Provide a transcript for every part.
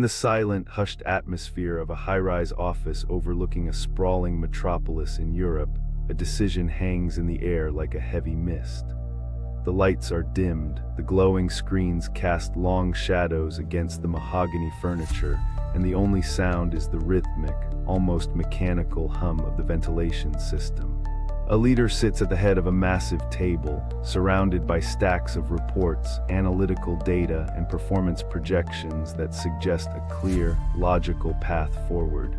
In the silent, hushed atmosphere of a high-rise office overlooking a sprawling metropolis in Europe, a decision hangs in the air like a heavy mist. The lights are dimmed, the glowing screens cast long shadows against the mahogany furniture, and the only sound is the rhythmic, almost mechanical hum of the ventilation system. A leader sits at the head of a massive table, surrounded by stacks of reports, analytical data, and performance projections that suggest a clear, logical path forward.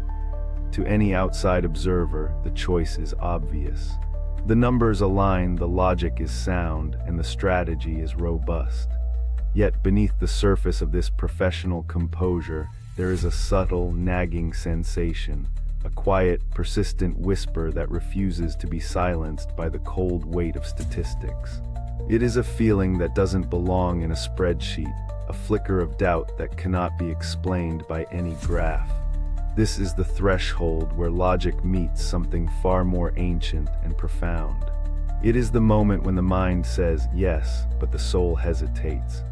To any outside observer, the choice is obvious. The numbers align, the logic is sound, and the strategy is robust. Yet beneath the surface of this professional composure, there is a subtle, nagging sensation, a quiet, persistent whisper that refuses to be silenced by the cold weight of statistics. It is a feeling that doesn't belong in a spreadsheet, a flicker of doubt that cannot be explained by any graph. This is the threshold where logic meets something far more ancient and profound. It is the moment when the mind says yes, but the soul hesitates.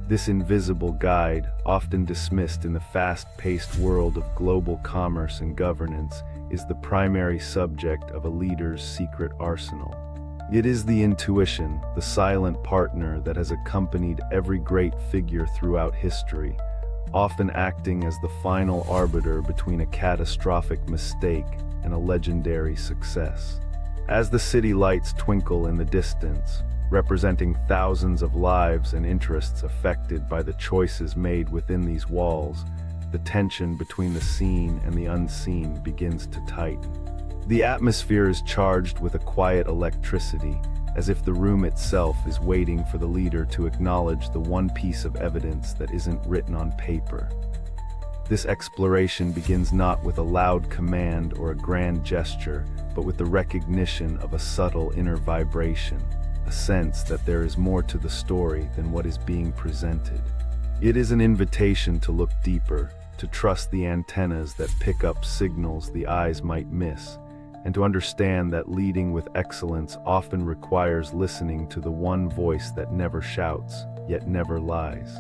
This invisible guide, often dismissed in the fast-paced world of global commerce and governance, is the primary subject of a leader's secret arsenal. It is the intuition, the silent partner that has accompanied every great figure throughout history, often acting as the final arbiter between a catastrophic mistake and a legendary success. As the city lights twinkle in the distance, representing thousands of lives and interests affected by the choices made within these walls, the tension between the seen and the unseen begins to tighten. The atmosphere is charged with a quiet electricity, as if the room itself is waiting for the leader to acknowledge the one piece of evidence that isn't written on paper. This exploration begins not with a loud command or a grand gesture, but with the recognition of a subtle inner vibration, a sense that there is more to the story than what is being presented. It is an invitation to look deeper, to trust the antennas that pick up signals the eyes might miss, and to understand that leading with excellence often requires listening to the one voice that never shouts, yet never lies.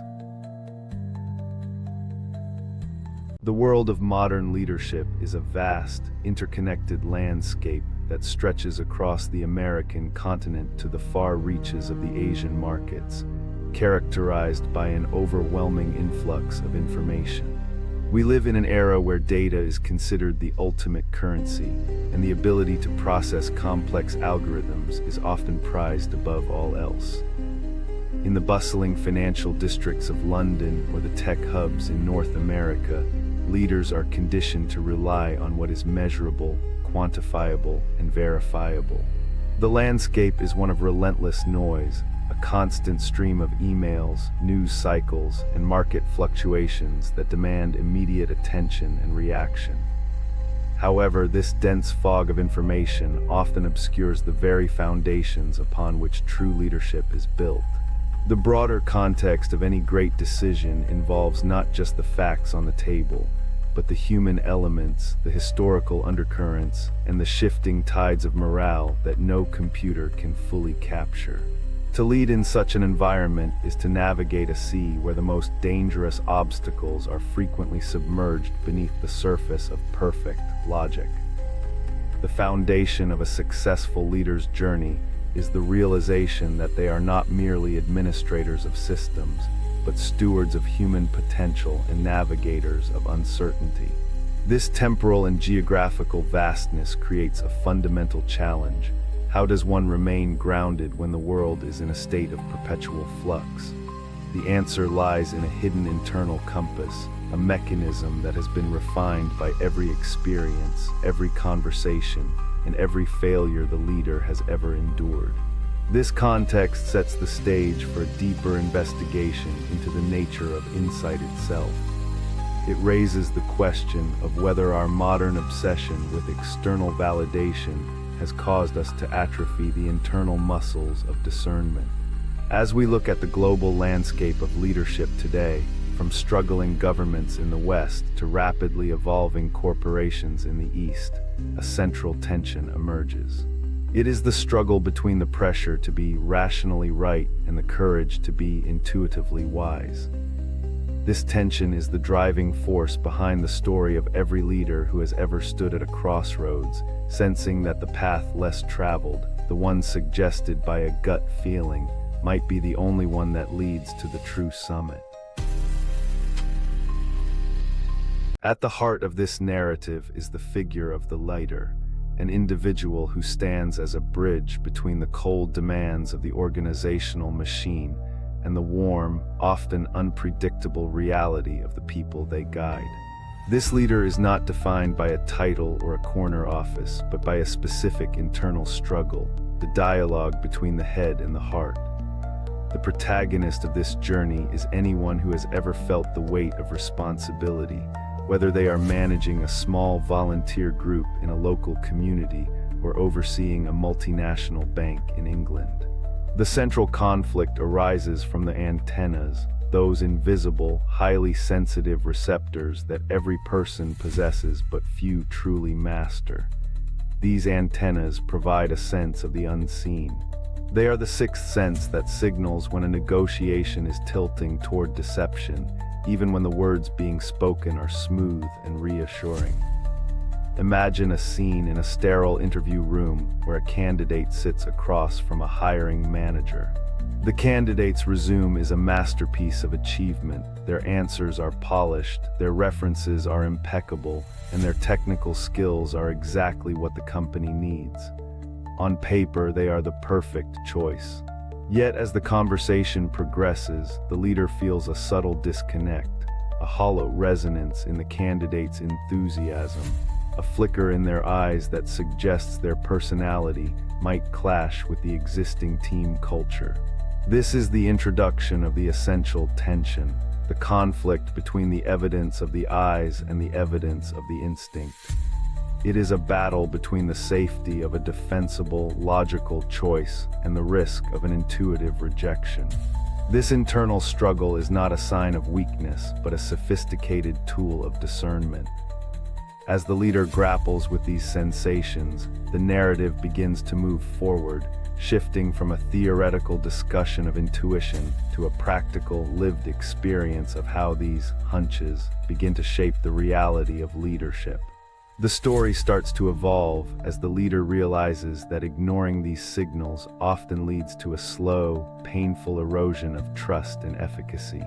The world of modern leadership is a vast, interconnected landscape that stretches across the American continent to the far reaches of the Asian markets, characterized by an overwhelming influx of information. We live in an era where data is considered the ultimate currency, and the ability to process complex algorithms is often prized above all else. In the bustling financial districts of London or the tech hubs in North America, leaders are conditioned to rely on what is measurable, quantifiable, and verifiable. The landscape is one of relentless noise, a constant stream of emails, news cycles, and market fluctuations that demand immediate attention and reaction. However, this dense fog of information often obscures the very foundations upon which true leadership is built. The broader context of any great decision involves not just the facts on the table, but the human elements, the historical undercurrents, and the shifting tides of morale that no computer can fully capture. To lead in such an environment is to navigate a sea where the most dangerous obstacles are frequently submerged beneath the surface of perfect logic. The foundation of a successful leader's journey is the realization that they are not merely administrators of systems, but stewards of human potential and navigators of uncertainty. This temporal and geographical vastness creates a fundamental challenge. How does one remain grounded when the world is in a state of perpetual flux? The answer lies in a hidden internal compass, a mechanism that has been refined by every experience, every conversation, and every failure the leader has ever endured. This context sets the stage for a deeper investigation into the nature of insight itself. It raises the question of whether our modern obsession with external validation has caused us to atrophy the internal muscles of discernment. As we look at the global landscape of leadership today, from struggling governments in the West to rapidly evolving corporations in the East, a central tension emerges. It is the struggle between the pressure to be rationally right and the courage to be intuitively wise. This tension is the driving force behind the story of every leader who has ever stood at a crossroads, sensing that the path less traveled, the one suggested by a gut feeling, might be the only one that leads to the true summit. At the heart of this narrative is the figure of the leader, an individual who stands as a bridge between the cold demands of the organizational machine and the warm, often unpredictable reality of the people they guide. This leader is not defined by a title or a corner office, but by a specific internal struggle, the dialogue between the head and the heart. The protagonist of this journey is anyone who has ever felt the weight of responsibility, whether they are managing a small volunteer group in a local community or overseeing a multinational bank in England. The central conflict arises from the antennas, those invisible, highly sensitive receptors that every person possesses but few truly master. These antennas provide a sense of the unseen. They are the sixth sense that signals when a negotiation is tilting toward deception, even when the words being spoken are smooth and reassuring. Imagine a scene in a sterile interview room where a candidate sits across from a hiring manager. The candidate's resume is a masterpiece of achievement. Their answers are polished, their references are impeccable, and their technical skills are exactly what the company needs. On paper, they are the perfect choice. Yet, as the conversation progresses, the leader feels a subtle disconnect, a hollow resonance in the candidate's enthusiasm, a flicker in their eyes that suggests their personality might clash with the existing team culture. This is the introduction of the essential tension, the conflict between the evidence of the eyes and the evidence of the instinct. It is a battle between the safety of a defensible, logical choice and the risk of an intuitive rejection. This internal struggle is not a sign of weakness, but a sophisticated tool of discernment. As the leader grapples with these sensations, the narrative begins to move forward, shifting from a theoretical discussion of intuition to a practical, lived experience of how these hunches begin to shape the reality of leadership. The story starts to evolve as the leader realizes that ignoring these signals often leads to a slow, painful erosion of trust and efficacy,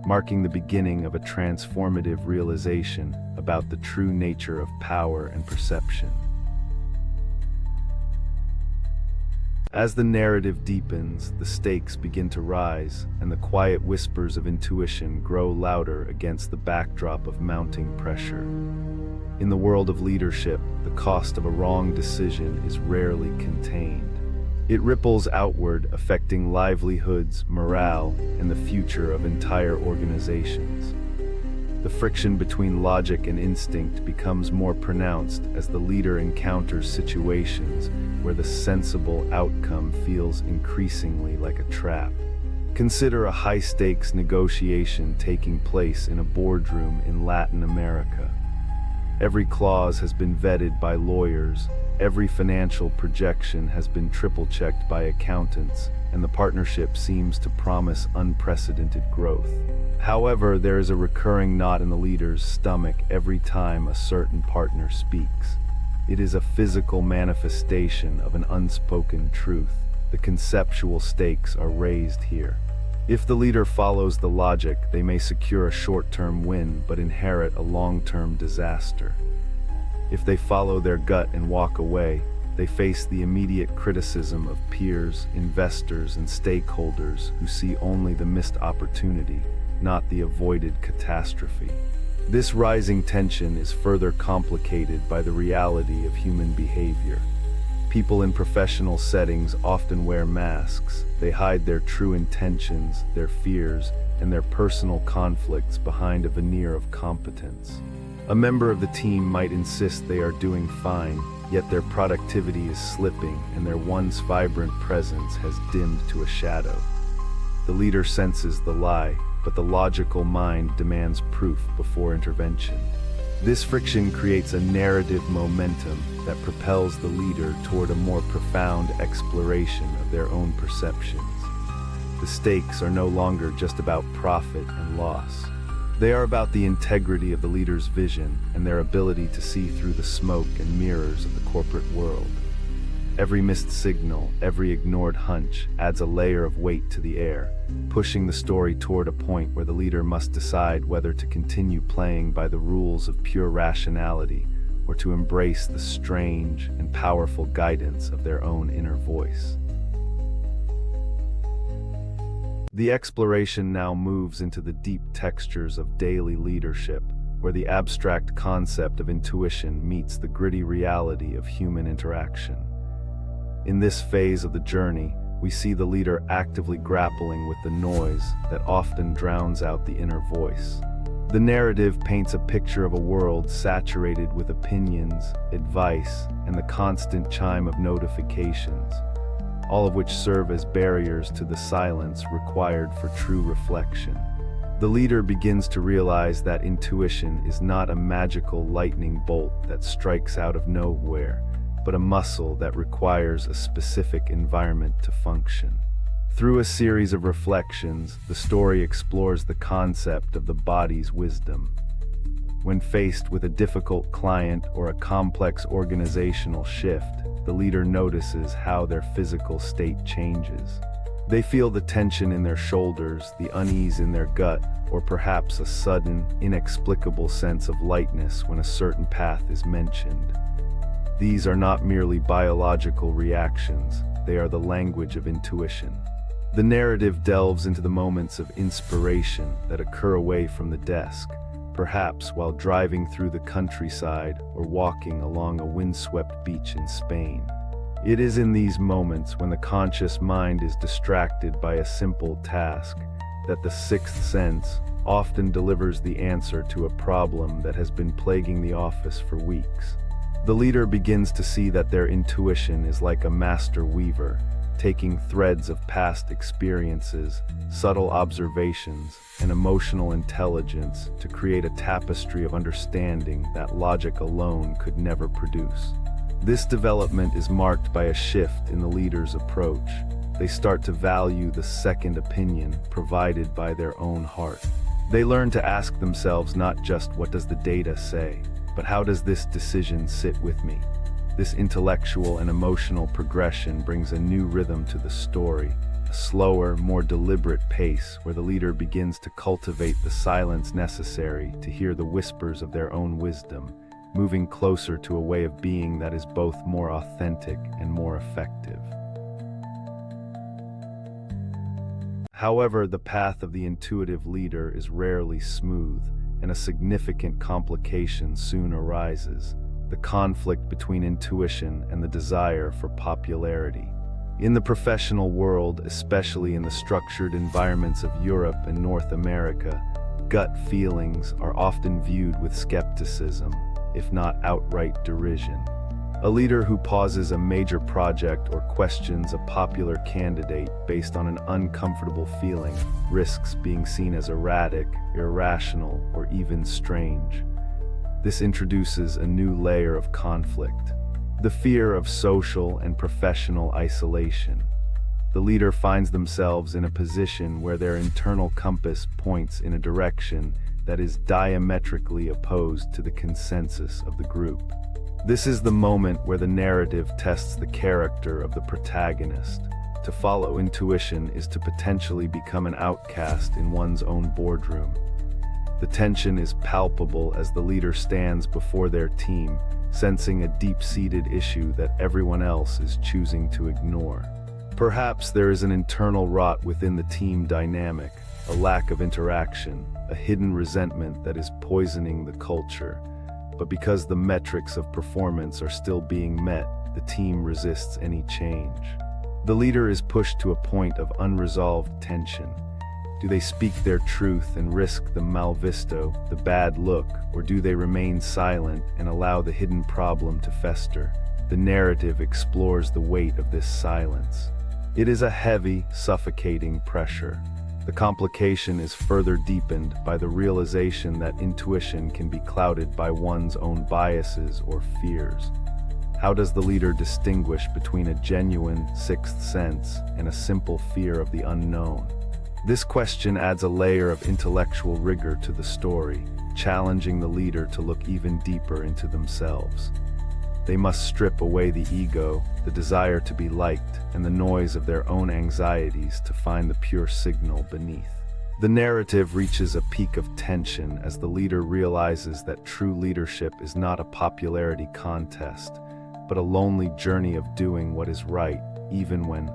marking the beginning of a transformative realization about the true nature of power and perception. As the narrative deepens, the stakes begin to rise, and the quiet whispers of intuition grow louder against the backdrop of mounting pressure. In the world of leadership, the cost of a wrong decision is rarely contained. It ripples outward, affecting livelihoods, morale, and the future of entire organizations. The friction between logic and instinct becomes more pronounced as the leader encounters situations where the sensible outcome feels increasingly like a trap. Consider a high-stakes negotiation taking place in a boardroom in Latin America. Every clause has been vetted by lawyers, every financial projection has been triple-checked by accountants, and the partnership seems to promise unprecedented growth. However, there is a recurring knot in the leader's stomach every time a certain partner speaks. It is a physical manifestation of an unspoken truth. The conceptual stakes are raised here. If the leader follows the logic, they may secure a short-term win but inherit a long-term disaster. If they follow their gut and walk away, they face the immediate criticism of peers, investors, and stakeholders who see only the missed opportunity, not the avoided catastrophe. This rising tension is further complicated by the reality of human behavior. People in professional settings often wear masks. They hide their true intentions, their fears, and their personal conflicts behind a veneer of competence. A member of the team might insist they are doing fine, yet their productivity is slipping and their once vibrant presence has dimmed to a shadow. The leader senses the lie, but the logical mind demands proof before intervention. This friction creates a narrative momentum that propels the leader toward a more profound exploration of their own perceptions. The stakes are no longer just about profit and loss. They are about the integrity of the leader's vision and their ability to see through the smoke and mirrors of the corporate world. Every missed signal, every ignored hunch adds a layer of weight to the air, pushing the story toward a point where the leader must decide whether to continue playing by the rules of pure rationality or to embrace the strange and powerful guidance of their own inner voice. The exploration now moves into the deep textures of daily leadership, where the abstract concept of intuition meets the gritty reality of human interaction. In this phase of the journey, we see the leader actively grappling with the noise that often drowns out the inner voice. The narrative paints a picture of a world saturated with opinions, advice, and the constant chime of notifications, all of which serve as barriers to the silence required for true reflection. The leader begins to realize that intuition is not a magical lightning bolt that strikes out of nowhere, but a muscle that requires a specific environment to function. Through a series of reflections, the story explores the concept of the body's wisdom. When faced with a difficult client or a complex organizational shift, the leader notices how their physical state changes. They feel the tension in their shoulders, the unease in their gut, or perhaps a sudden, inexplicable sense of lightness when a certain path is mentioned. These are not merely biological reactions, they are the language of intuition. The narrative delves into the moments of inspiration that occur away from the desk, perhaps while driving through the countryside or walking along a windswept beach in Spain. It is in these moments when the conscious mind is distracted by a simple task that the sixth sense often delivers the answer to a problem that has been plaguing the office for weeks. The leader begins to see that their intuition is like a master weaver, taking threads of past experiences, subtle observations, and emotional intelligence to create a tapestry of understanding that logic alone could never produce. This development is marked by a shift in the leader's approach. They start to value the second opinion provided by their own heart. They learn to ask themselves not just what does the data say, but how does this decision sit with me? This intellectual and emotional progression brings a new rhythm to the story, a slower, more deliberate pace where the leader begins to cultivate the silence necessary to hear the whispers of their own wisdom, moving closer to a way of being that is both more authentic and more effective. However, the path of the intuitive leader is rarely smooth, and a significant complication soon arises: the conflict between intuition and the desire for popularity. In the professional world, especially in the structured environments of Europe and North America, gut feelings are often viewed with skepticism, if not outright derision. A leader who pauses a major project or questions a popular candidate based on an uncomfortable feeling risks being seen as erratic, irrational, or even strange. This introduces a new layer of conflict: the fear of social and professional isolation. The leader finds themselves in a position where their internal compass points in a direction that is diametrically opposed to the consensus of the group. This is the moment where the narrative tests the character of the protagonist. To follow intuition is to potentially become an outcast in one's own boardroom. The tension is palpable as the leader stands before their team, sensing a deep-seated issue that everyone else is choosing to ignore. Perhaps there is an internal rot within the team dynamic, a lack of interaction, a hidden resentment that is poisoning the culture. But because the metrics of performance are still being met, the team resists any change. The leader is pushed to a point of unresolved tension. Do they speak their truth and risk the malvisto, the bad look, or do they remain silent and allow the hidden problem to fester? The narrative explores the weight of this silence. It is a heavy, suffocating pressure. The complication is further deepened by the realization that intuition can be clouded by one's own biases or fears. How does the leader distinguish between a genuine sixth sense and a simple fear of the unknown? This question adds a layer of intellectual rigor to the story, challenging the leader to look even deeper into themselves. They must strip away the ego, the desire to be liked, and the noise of their own anxieties to find the pure signal beneath. The narrative reaches a peak of tension as the leader realizes that true leadership is not a popularity contest, but a lonely journey of doing what is right,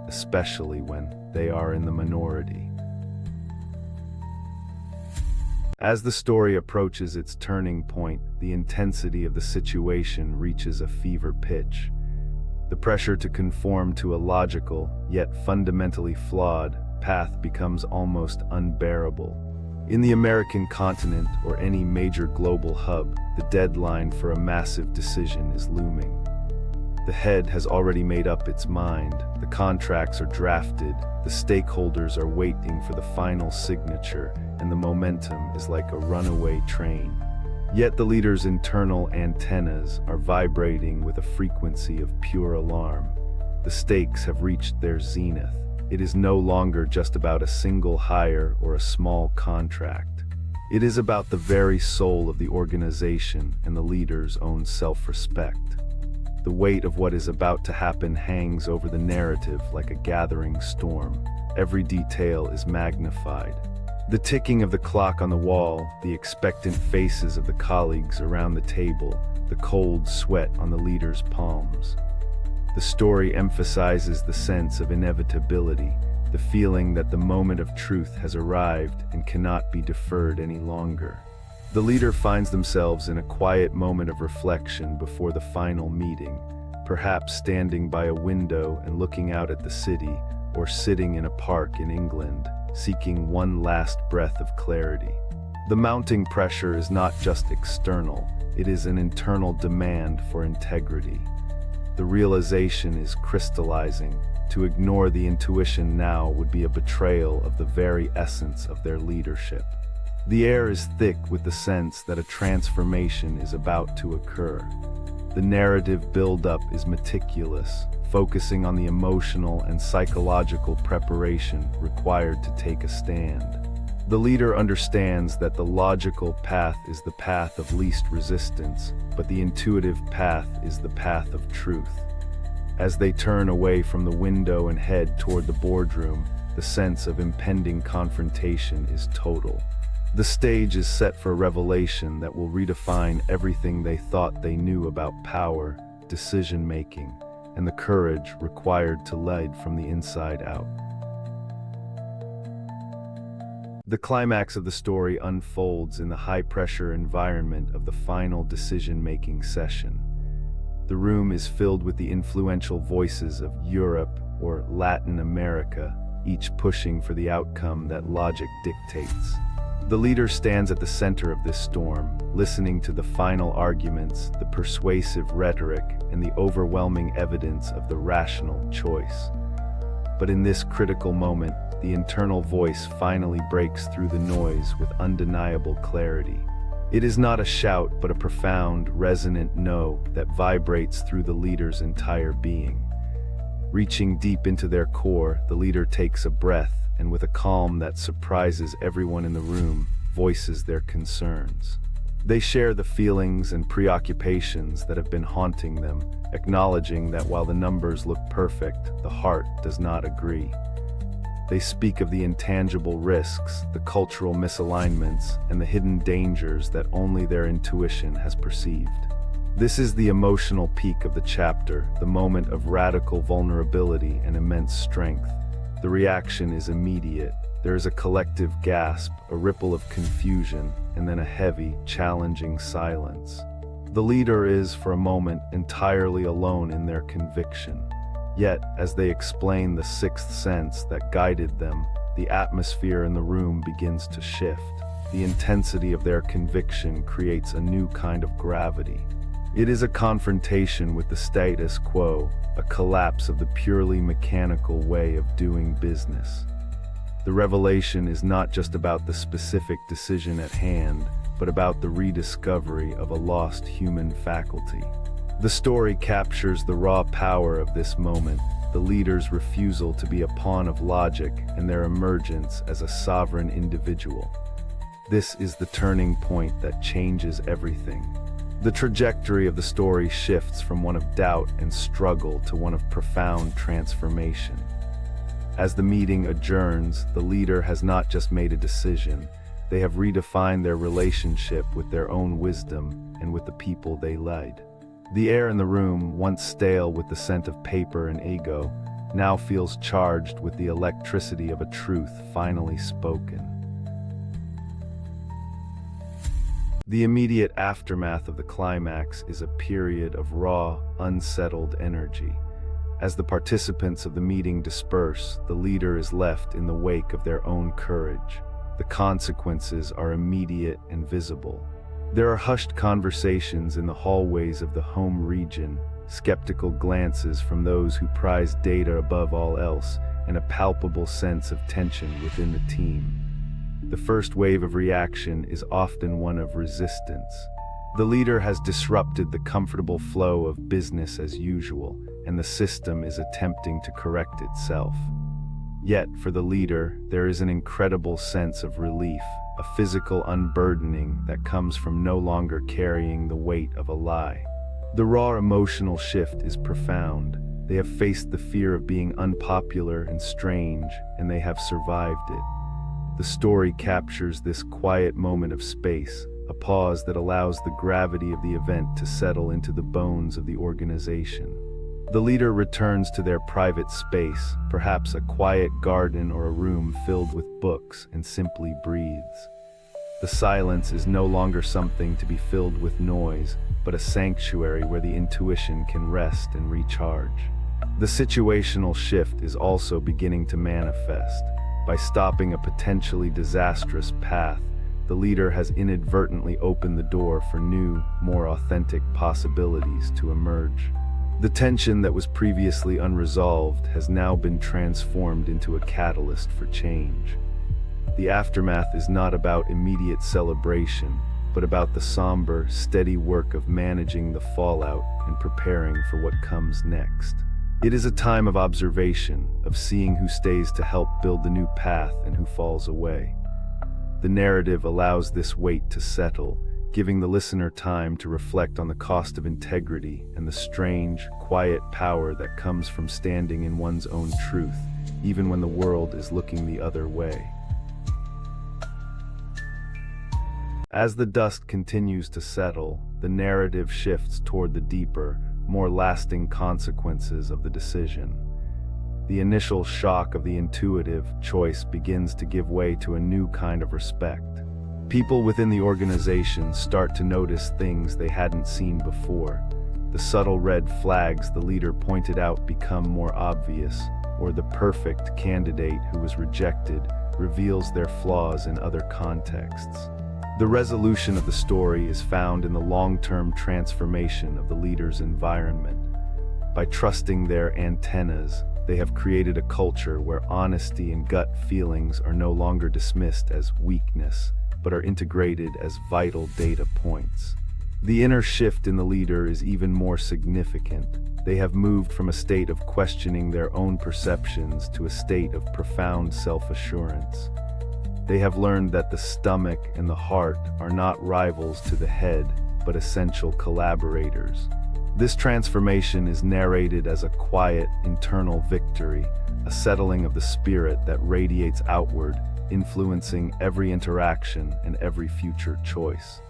especially when they are in the minority. As the story approaches its turning point, the intensity of the situation reaches a fever pitch. The pressure to conform to a logical, yet fundamentally flawed, path becomes almost unbearable. In the American continent or any major global hub, the deadline for a massive decision is looming. The head has already made up its mind, the contracts are drafted, the stakeholders are waiting for the final signature, and the momentum is like a runaway train. Yet the leader's internal antennas are vibrating with a frequency of pure alarm. The stakes have reached their zenith. It is no longer just about a single hire or a small contract. It is about the very soul of the organization and the leader's own self-respect. The weight of what is about to happen hangs over the narrative like a gathering storm. Every detail is magnified. The ticking of the clock on the wall, the expectant faces of the colleagues around the table, the cold sweat on the leader's palms. The story emphasizes the sense of inevitability, the feeling that the moment of truth has arrived and cannot be deferred any longer. The leader finds themselves in a quiet moment of reflection before the final meeting, perhaps standing by a window and looking out at the city, or sitting in a park in England, seeking one last breath of clarity. The mounting pressure is not just external, it is an internal demand for integrity. The realization is crystallizing. To ignore the intuition now would be a betrayal of the very essence of their leadership. The air is thick with the sense that a transformation is about to occur. The narrative build-up is meticulous, focusing on the emotional and psychological preparation required to take a stand. The leader understands that the logical path is the path of least resistance, but the intuitive path is the path of truth. As they turn away from the window and head toward the boardroom, the sense of impending confrontation is total. The stage is set for a revelation that will redefine everything they thought they knew about power, decision-making, and the courage required to lead from the inside out. The climax of the story unfolds in the high-pressure environment of the final decision-making session. The room is filled with the influential voices of Europe or Latin America, each pushing for the outcome that logic dictates. The leader stands at the center of this storm, listening to the final arguments, the persuasive rhetoric, and the overwhelming evidence of the rational choice. But in this critical moment, the internal voice finally breaks through the noise with undeniable clarity. It is not a shout, but a profound, resonant no that vibrates through the leader's entire being. Reaching deep into their core, the leader takes a breath and with a calm that surprises everyone in the room, voices their concerns. They share the feelings and preoccupations that have been haunting them, acknowledging that while the numbers look perfect, the heart does not agree. They speak of the intangible risks, the cultural misalignments, and the hidden dangers that only their intuition has perceived. This is the emotional peak of the chapter, the moment of radical vulnerability and immense strength. The reaction is immediate. There is a collective gasp, a ripple of confusion, and then a heavy, challenging silence. The leader is, for a moment, entirely alone in their conviction. Yet, as they explain the sixth sense that guided them, the atmosphere in the room begins to shift. The intensity of their conviction creates a new kind of gravity. It is a confrontation with the status quo, a collapse of the purely mechanical way of doing business. The revelation is not just about the specific decision at hand, but about the rediscovery of a lost human faculty. The story captures the raw power of this moment, the leader's refusal to be a pawn of logic and their emergence as a sovereign individual. This is the turning point that changes everything. The trajectory of the story shifts from one of doubt and struggle to one of profound transformation. As the meeting adjourns, the leader has not just made a decision, they have redefined their relationship with their own wisdom and with the people they led. The air in the room, once stale with the scent of paper and ego, now feels charged with the electricity of a truth finally spoken. The immediate aftermath of the climax is a period of raw, unsettled energy. As the participants of the meeting disperse, the leader is left in the wake of their own courage. The consequences are immediate and visible. There are hushed conversations in the hallways of the home region, skeptical glances from those who prize data above all else, and a palpable sense of tension within the team. The first wave of reaction is often one of resistance. The leader has disrupted the comfortable flow of business as usual, and the system is attempting to correct itself. Yet, for the leader, there is an incredible sense of relief, a physical unburdening that comes from no longer carrying the weight of a lie. The raw emotional shift is profound. They have faced the fear of being unpopular and strange, and they have survived it. The story captures this quiet moment of space, a pause that allows the gravity of the event to settle into the bones of the organization. The leader returns to their private space, perhaps a quiet garden or a room filled with books, and simply breathes. The silence is no longer something to be filled with noise, but a sanctuary where the intuition can rest and recharge. The situational shift is also beginning to manifest. By stopping a potentially disastrous path, the leader has inadvertently opened the door for new, more authentic possibilities to emerge. The tension that was previously unresolved has now been transformed into a catalyst for change. The aftermath is not about immediate celebration, but about the somber, steady work of managing the fallout and preparing for what comes next. It is a time of observation, of seeing who stays to help build the new path and who falls away. The narrative allows this weight to settle, giving the listener time to reflect on the cost of integrity and the strange, quiet power that comes from standing in one's own truth, even when the world is looking the other way. As the dust continues to settle, the narrative shifts toward the deeper, more lasting consequences of the decision. The initial shock of the intuitive choice begins to give way to a new kind of respect. People within the organization start to notice things they hadn't seen before. The subtle red flags the leader pointed out become more obvious, or the perfect candidate who was rejected reveals their flaws in other contexts. The resolution of the story is found in the long-term transformation of the leader's environment. By trusting their antennas, they have created a culture where honesty and gut feelings are no longer dismissed as weakness, but are integrated as vital data points. The inner shift in the leader is even more significant. They have moved from a state of questioning their own perceptions to a state of profound self-assurance. They have learned that the stomach and the heart are not rivals to the head, but essential collaborators. This transformation is narrated as a quiet, internal victory, a settling of the spirit that radiates outward, influencing every interaction and every future choice.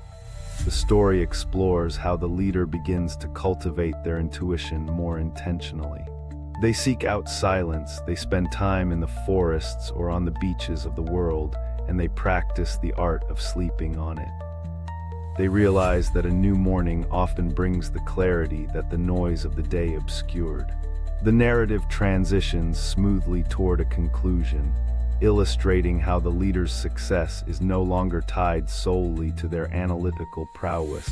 The story explores how the leader begins to cultivate their intuition more intentionally. They seek out silence, they spend time in the forests or on the beaches of the world, and they practice the art of sleeping on it. They realize that a new morning often brings the clarity that the noise of the day obscured. The narrative transitions smoothly toward a conclusion, illustrating how the leader's success is no longer tied solely to their analytical prowess,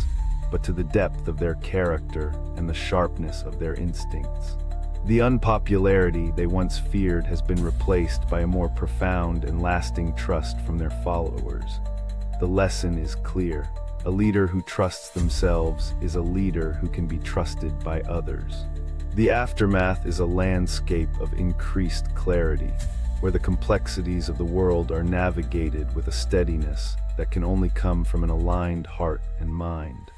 but to the depth of their character and the sharpness of their instincts. The unpopularity they once feared has been replaced by a more profound and lasting trust from their followers. The lesson is clear. A leader who trusts themselves is a leader who can be trusted by others. The aftermath is a landscape of increased clarity, where the complexities of the world are navigated with a steadiness that can only come from an aligned heart and mind.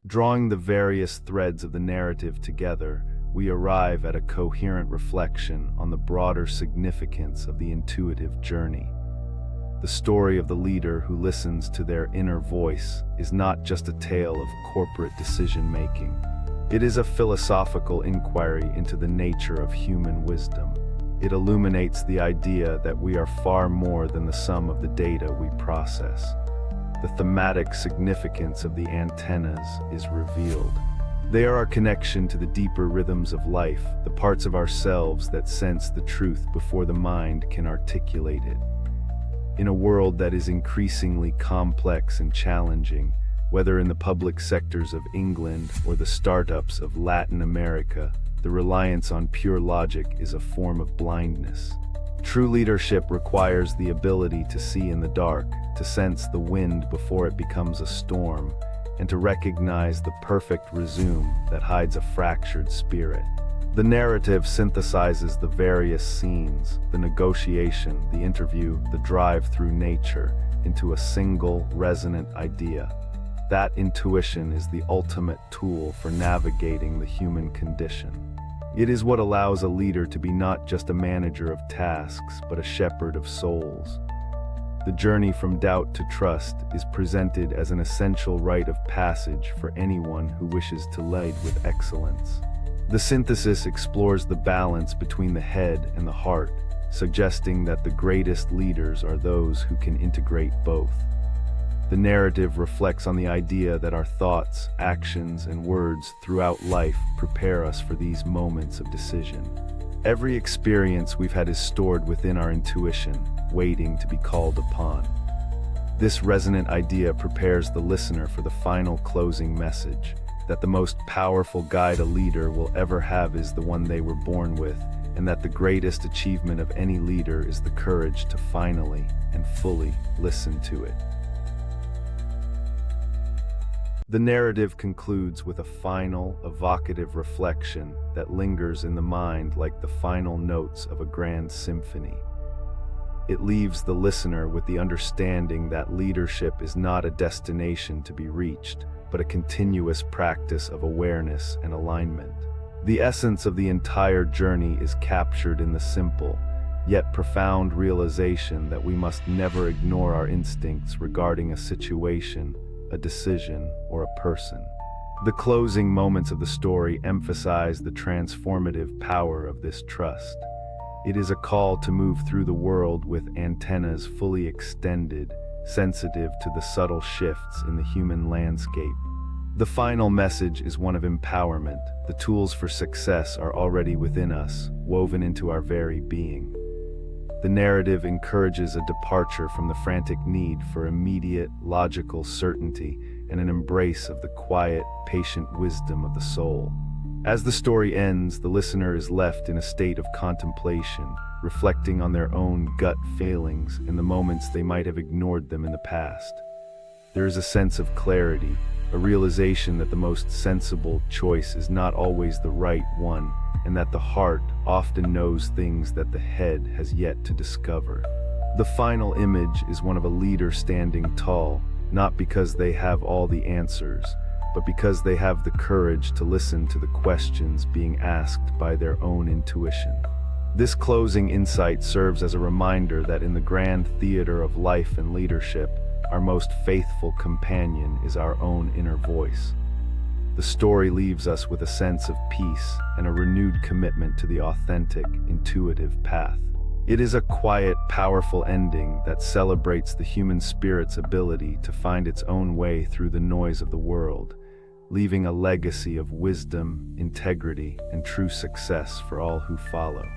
Drawing the various threads of the narrative together, we arrive at a coherent reflection on the broader significance of the intuitive journey. The story of the leader who listens to their inner voice is not just a tale of corporate decision-making. It is a philosophical inquiry into the nature of human wisdom. It illuminates the idea that we are far more than the sum of the data we process. The thematic significance of the antennas is revealed. They are our connection to the deeper rhythms of life, the parts of ourselves that sense the truth before the mind can articulate it. In a world that is increasingly complex and challenging, whether in the public sectors of England or the startups of Latin America, the reliance on pure logic is a form of blindness. True leadership requires the ability to see in the dark, to sense the wind before it becomes a storm, and to recognize the perfect resume that hides a fractured spirit. The narrative synthesizes the various scenes, the negotiation, the interview, the drive through nature, into a single, resonant idea. That intuition is the ultimate tool for navigating the human condition. It is what allows a leader to be not just a manager of tasks, but a shepherd of souls. The journey from doubt to trust is presented as an essential rite of passage for anyone who wishes to lead with excellence. The synthesis explores the balance between the head and the heart, suggesting that the greatest leaders are those who can integrate both. The narrative reflects on the idea that our thoughts, actions, and words throughout life prepare us for these moments of decision. Every experience we've had is stored within our intuition, waiting to be called upon. This resonant idea prepares the listener for the final closing message, that the most powerful guide a leader will ever have is the one they were born with, and that the greatest achievement of any leader is the courage to finally and fully listen to it. The narrative concludes with a final, evocative reflection that lingers in the mind like the final notes of a grand symphony. It leaves the listener with the understanding that leadership is not a destination to be reached, but a continuous practice of awareness and alignment. The essence of the entire journey is captured in the simple, yet profound realization that we must never ignore our instincts regarding a situation, a decision, or a person. The closing moments of the story emphasize the transformative power of this trust. It is a call to move through the world with antennas fully extended, sensitive to the subtle shifts in the human landscape. The final message is one of empowerment. The tools for success are already within us, woven into our very being. The narrative encourages a departure from the frantic need for immediate, logical certainty and an embrace of the quiet, patient wisdom of the soul. As the story ends, the listener is left in a state of contemplation, reflecting on their own gut failings and the moments they might have ignored them in the past. There is a sense of clarity, a realization that the most sensible choice is not always the right one, and that the heart often knows things that the head has yet to discover. The final image is one of a leader standing tall, not because they have all the answers, but because they have the courage to listen to the questions being asked by their own intuition. This closing insight serves as a reminder that in the grand theater of life and leadership, our most faithful companion is our own inner voice. The story leaves us with a sense of peace and a renewed commitment to the authentic, intuitive path. It is a quiet, powerful ending that celebrates the human spirit's ability to find its own way through the noise of the world, leaving a legacy of wisdom, integrity, and true success for all who follow.